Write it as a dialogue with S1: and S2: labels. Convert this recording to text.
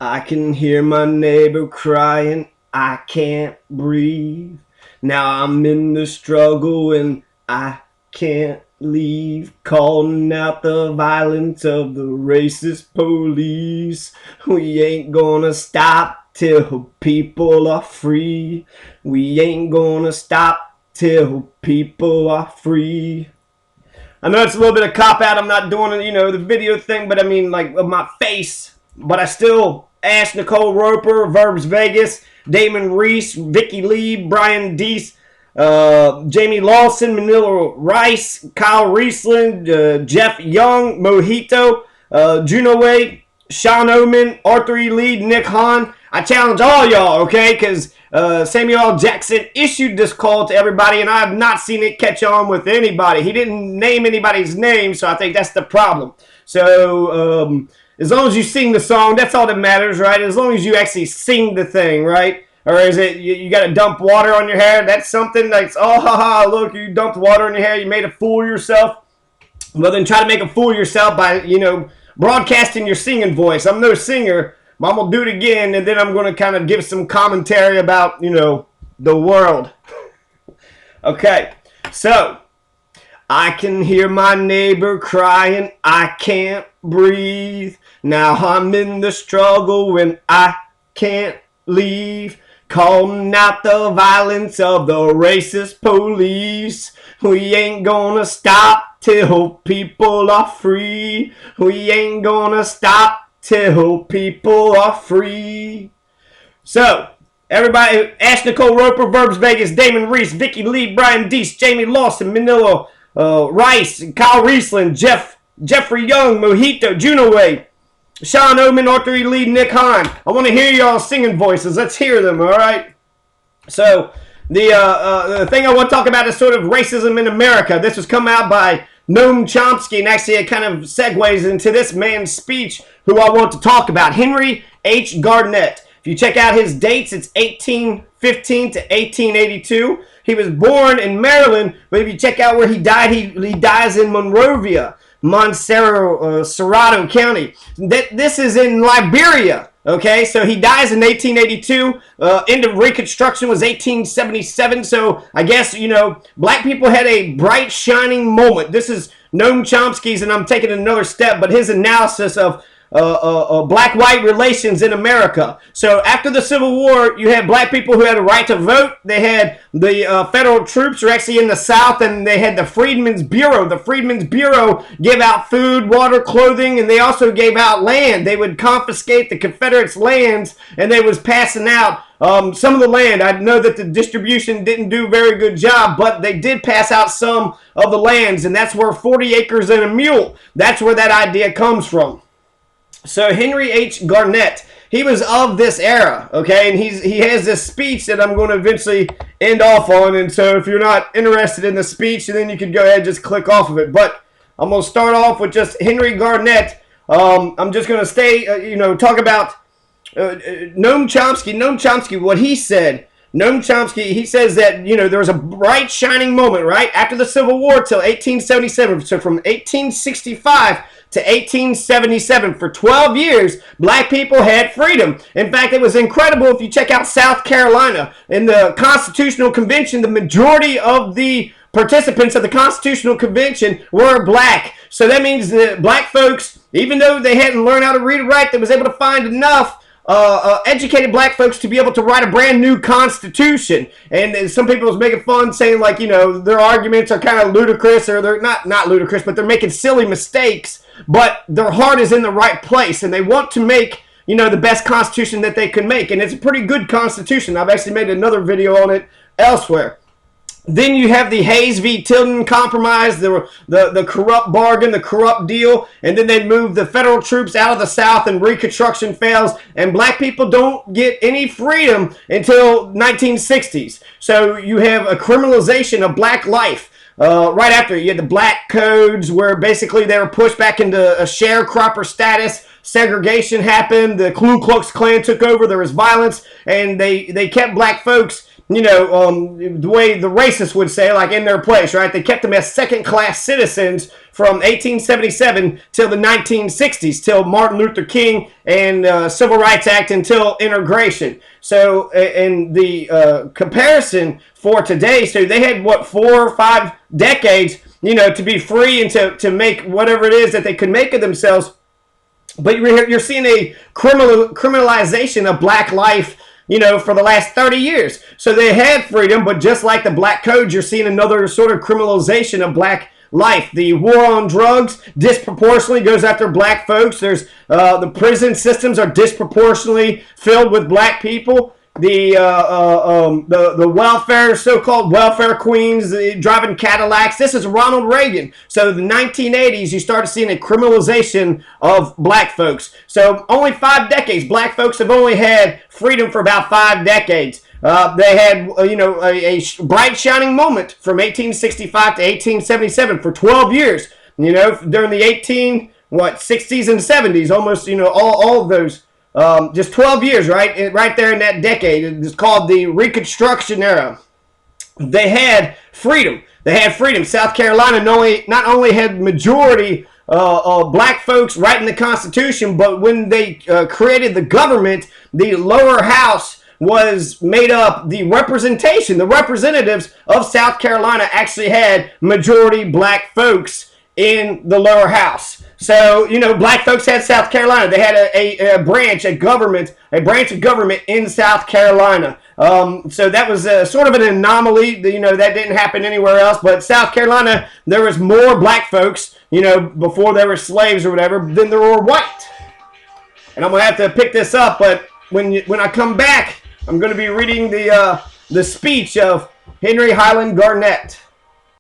S1: I can hear my neighbor crying, I can't breathe. Now I'm in the struggle and I can't leave. Calling out the violence of the racist police. We ain't gonna stop till people are free. We ain't gonna stop till people are free. I know it's a little bit of cop out. I'm not doing, the video thing, but I mean, like, of my face. But I still asked Nicole Roper, Verbs Vegas, Damon Reese, Vicky Lee, Brian Deese, Jamie Lawson, Manila Rice, Kyle Riesland, Jeff Young, Mojito, Juno Wade, Sean Oman, Arthur E. Lee, Nick Hahn. I challenge all y'all, okay? Because Samuel L. Jackson issued this call to everybody, and I have not seen it catch on with anybody. He didn't name anybody's name, so I think that's the problem. So as long as you sing the song, that's all that matters, right? As long as you actually sing the thing, right? Or is it you got to dump water on your hair? That's something like, oh, haha, look, you dumped water on your hair. You made a fool of yourself. Well, then try to make a fool of yourself by, broadcasting your singing voice. I'm no singer, but I'm going to do it again, and then I'm going to kind of give some commentary about, the world. Okay, so I can hear my neighbor crying, I can't breathe. Now I'm in the struggle and I can't leave. Calling out the violence of the racist police. We ain't gonna stop till people are free. We ain't gonna stop till people are free. So, everybody, ask Nicole Roper, Verbs Vegas, Damon Reese, Vicky Lee, Brian Deese, Jamie Lawson, Manila Rice, Kyle Riesland, Jeffrey Young, Mojito, Juno Wade, Sean Oman, Arthur E. Lee, Nick Hahn. I want to hear y'all singing voices. Let's hear them, all right? So, the thing I want to talk about is sort of racism in America. This was come out by Noam Chomsky, and actually it kind of segues into this man's speech who I want to talk about, Henry H. Garnett. If you check out his dates, it's 1815 to 1882. He was born in Maryland, but if you check out where he died, he dies in Monrovia, Montserrat County. This is in Liberia, okay? So he dies in 1882. End of Reconstruction was 1877. So I guess, black people had a bright, shining moment. This is Noam Chomsky's, and I'm taking another step, but his analysis of black-white relations in America. So after the Civil War, you had black people who had a right to vote. They had the federal troops were actually in the South, and they had the Freedmen's Bureau. The Freedmen's Bureau gave out food, water, clothing, and they also gave out land. They would confiscate the Confederates' lands, and they was passing out some of the land. I know that the distribution didn't do a very good job, but they did pass out some of the lands, and that's where 40 acres and a mule, that's where that idea comes from. So Henry H. Garnett, he was of this era, okay, and he has this speech that I'm going to eventually end off on, and so if you're not interested in the speech, then you can go ahead and just click off of it, but I'm going to start off with just Henry Garnett. I'm just going to talk about Noam Chomsky, what he said. Noam Chomsky, he says that, there was a bright, shining moment, right, after the Civil War till 1877, so from 1865 to 1877. For 12 years, black people had freedom. In fact, it was incredible if you check out South Carolina. In the Constitutional Convention, the majority of the participants of the Constitutional Convention were black. So that means that black folks, even though they hadn't learned how to read and write, they was able to find enough educated black folks to be able to write a brand new constitution. And some people was making fun saying, like, their arguments are kind of ludicrous, or they're not ludicrous, but they're making silly mistakes, but their heart is in the right place, and they want to make, the best constitution that they can make. And it's a pretty good constitution. I've actually made another video on it elsewhere. Then you have the Hayes v. Tilden Compromise, the corrupt bargain, the corrupt deal, and then they move the federal troops out of the South, and Reconstruction fails, and black people don't get any freedom until 1960s. So you have a criminalization of black life. Right after, you had the black codes, where basically they were pushed back into a sharecropper status. Segregation happened. The Ku Klux Klan took over. There was violence, and they kept black folks the way the racists would say, like in their place, right? They kept them as second-class citizens from 1877 till the 1960s, till Martin Luther King and Civil Rights Act, until integration. So, in the comparison for today, so they had, 4 or 5 decades, to be free and to make whatever it is that they could make of themselves. But you're seeing a criminalization of black life, for the last 30 years. So they had freedom, but just like the black codes, you're seeing another sort of criminalization of black life. The war on drugs disproportionately goes after black folks. There's the prison systems are disproportionately filled with black people. The welfare, so-called welfare queens driving Cadillacs. This is Ronald Reagan. So the 1980s, you started seeing a criminalization of black folks. So only 5 decades. Black folks have only had freedom for about 5 decades. They had, a bright shining moment from 1865 to 1877 for 12 years. During the 60s and 70s, almost, all of those. Just 12 years, right? Right there in that decade. It's called the Reconstruction era. They had freedom. South Carolina not only had majority black folks writing the Constitution, but when they created the government, the lower house was made up, the representatives of South Carolina actually had majority black folks in the lower house. So, black folks had South Carolina. They had a branch of government in South Carolina. So that was sort of an anomaly. That didn't happen anywhere else. But South Carolina, there was more black folks, before they were slaves or whatever, than there were white. And I'm going to have to pick this up, but when I come back, I'm going to be reading the speech of Henry Highland Garnett.